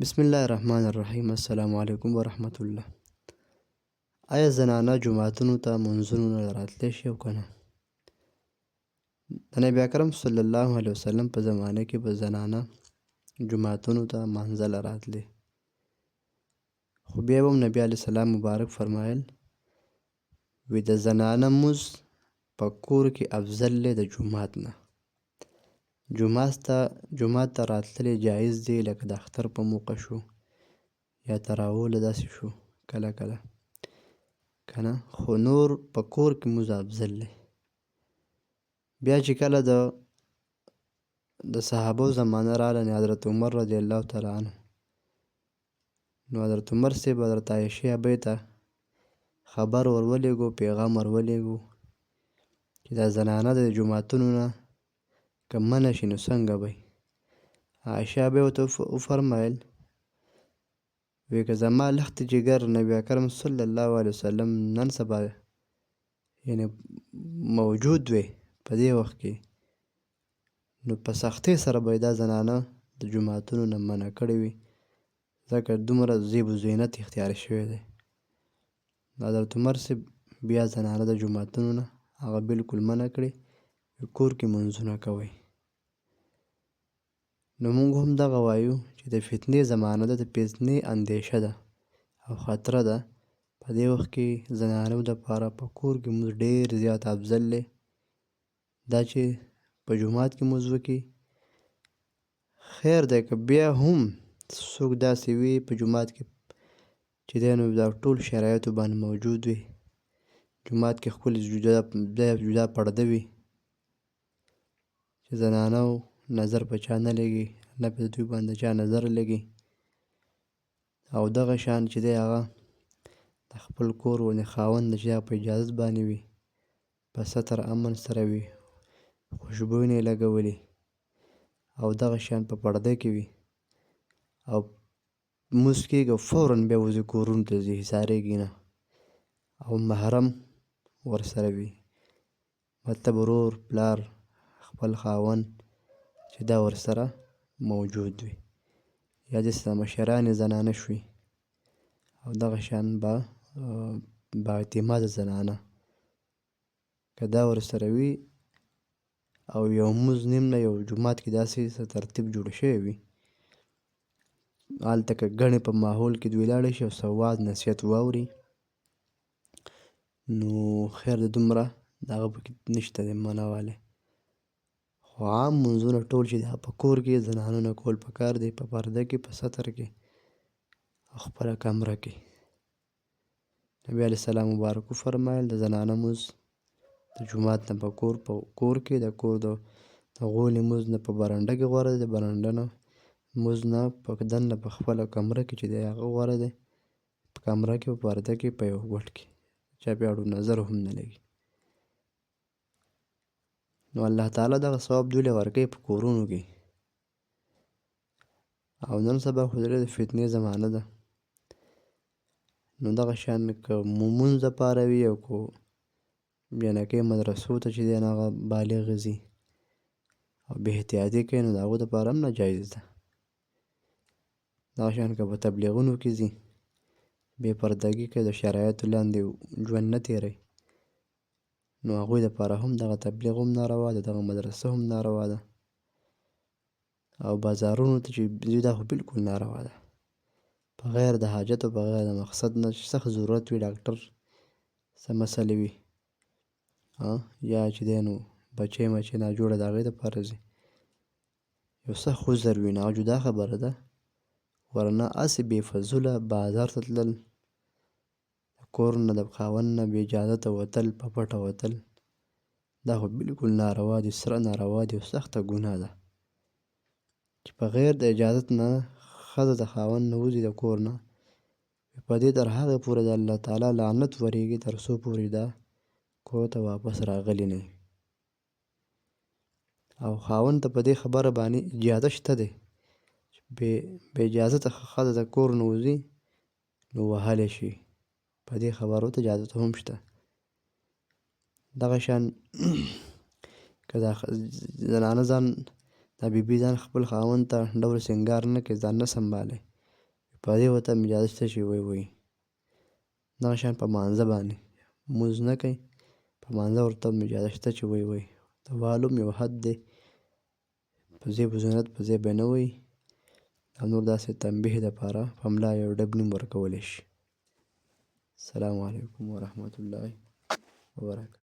بسم الله الرحمن الرحیم. السلام علیکم ورحمت الله. آیا زنانه جوماتونو ته منځونو ته راتلی شي او که نه؟ د نبي اکرم صلی الله علیه وسلم په زمانه کې به زنانه جوماتونو ته منځله راتلې، خو بیا به هم نبي علیه السلام مبارک فرمایل وی د زنانه مونځ په کور کې افضل دی د جومات نه. جومات ته راتللی جایز دی، لکه د اختر په موقع شو یا تراوله داسې شو کله کله که نه، خو نور په کور کې مونځ افضل دی. بیا چې کله د صحابو زمانه راغله، حضرت عمر رضی الله تعالی عنه، نو حضرت عمر صاحب حضرت عایشې ابۍ ته خبر ورولېږو، پیغام ورولېږو چې دا زنانه د جوماتونو نه که منع شي نو څنګه به عایشه ابۍ ورته وفرمیل وی که زما لخت جګر نبي اکرم صلی الله علیه وسلم نن سبا یعنی موجود وي په دې وخت کې، نو په سختۍ سره به دا زنانه د جوماتونو نه منع کړې وي، ځکه دومره زیب و زینت اختیار شوی دی. حضرت عمر صاحب بیا زنانه د جوماتونو نه هغه بالکل منع کړې، کور کې منځونه کوئ. نو موږ هم دغه وایو چې د فتنې زمانه ده، د فتنې اندیشه ده او خطره ده. په دې وخت کې زنانو دپاره په کور کې مونځ ډېر زیات افضل دی. دا چې په جومات کې مونځ وکړي خیر دی، که بیا هم څوک داسې وي په جومات کې چې دی نو دا ټول شرایطو باندې موجود وي، جومات کې ښکلې جدا پرده وي چې زنانو نظر په چا نه لګي، نه په دوی باندې چا نظر لګي، او دغه شان چې دی هغه د خپل کور ونې خاوند چې هغه په اجازت باندې وي، په ستر امن سره وي، خوشبوینې لګولي او دغه شان په پرده کې وي او مونځ کېږي فوراً بیا وځي کورونو ته ځي، حصارېږي نه، او محرم ورسره وي، مطلب ورور، پلار، خپل خاوند چې دا ورسره موجود وي، یا داسې مشرانې زنانه شوي او دغه شان با اعتماده زنانه که دا ورسره وي او یو مونځ نیم نه یو جومات کې داسې څه ترتیب جوړ شوی وي، هلته که ګڼې په ماحول کې دوی لاړې شي او څه واعظ نصیحت واوري، نو خیر د دومره د هغه پکې نشته دی منع والی. خو عام منځونه ټول چې دا په کور کې زنانو نه کول پکار دی، په پرده کې، په ستر کې او خپله کمره کې. نبي علیه السلام مبارک وفرمایل د زنانه مونځ د جومات نه په کور کې، د کور د غولې مونځ نه په برنډه کې غوره دی، د برنډه نه مونځ نه په دننه په خپله کمره کې چې دی هغه غوره دی، په کمره کې، په پرده کې، په یو ګوټ کې چا پې اړو نظر هم نه لګي. نو الله تعالی دغه ثواب دوی له ورکوي په کورونو کې. او نن سبا خو د فتنې زمانه ده، نو دغه شان که مونځ دپاره وي او که بینکۍ مدرسو ته چې دی نو هغه بالغ ځي او بې احتیاطي کوي، نو د هغو دپاره هم ناجایز ده. دغه شان که په تبلیغونو کې ځي، بې پردګي کوي، د شرایطو لاندې ژوند نه تېروي، نو هغوی دپاره هم دغه تبلیغ هم ناروا ده، دغه مدرسه هم ناروا ده. او بازارونو ته چې ځي دا خو بالکل ناروا ده، په غیر د حاجت او په غیر د مقصد نه چې سخت ضرورت وي، ډاکټر څه مسلې وي یا چې دی نو بچی مچی ناجوړه د هغې دپاره ځي، یو سخت عذر وي، نو هغه جدا خبره ده. ورنه هسې بې فضوله بازار ته تلل، د کور نه د خاوند نه بې اجازته وتل، په پټه وتل، دا خو بالکل ناروا دي، سره ناروا دي او سخته ګناه ده چې په غیر د اجازت نه ښځه د خاوند نه وځي د کور نه، په دې تر هغې پورې د الله تعالی لعنت ورېږي تر څو پورې دا کور ته واپس راغلې نه وي. او خاوند ته په دې خبره باندې اجازه شته دی چې بې اجازته ښځه د کور نه وځي نو وهلی شي، په دې خبرو ته اجازت هم شته. دغه شان که دا زنانه ځان دا بیبي ځان خپل خاوند ته ډول سینګار نه کوي، ځان نه سنبالي، په دې ورته هم اجازه شته چې ووایي. دغه شیان په مانځه باندې لمونځ نه کوي، په مانځه ورته هم اجازه شته چې ووایي. د معلوم یو حد دی، په ځای په ضرورت په ځای به نه وایي او نور داسې تنبیه دپاره په ملا یو ډب نیم ورکولی شي. السلام علیکم ورحمة الله وبرکاته.